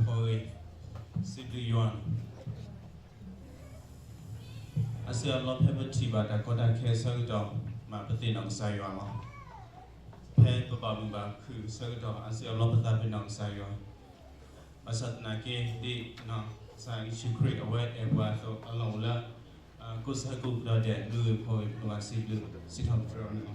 Poi Sibu Yuan. I see a lot of people but I got a case of my patin on Sayuan. Pay Baba Ku Sagado, I see a lot of that in on Sayuan. I said Naki, the no, saying she create a wet and what alone. Kusaku Dade, Louis Poi, Sibu, sit on throne.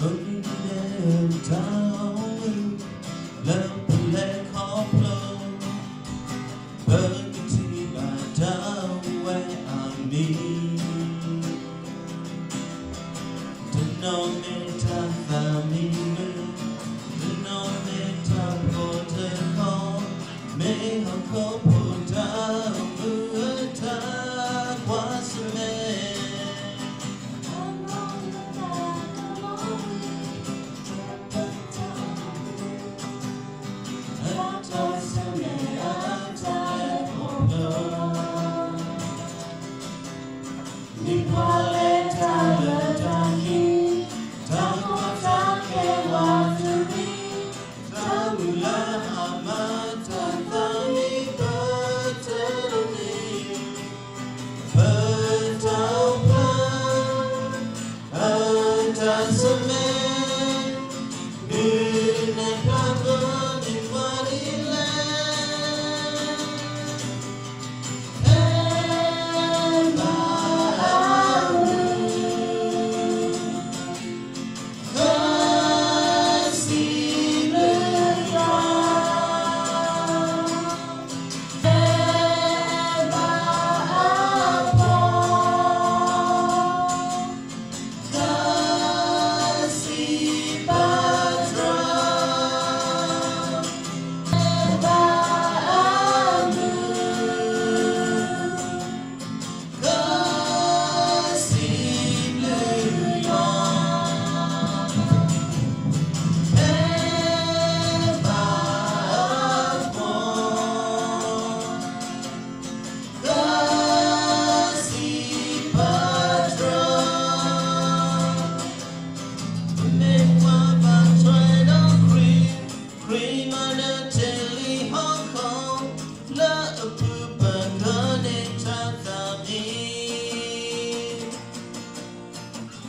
Looking down, love the lake of blow, burgundy by down where I mean. To know me, to me, to know me, to put a call, may have couple down, was a man.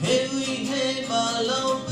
Hey, we hey, my love,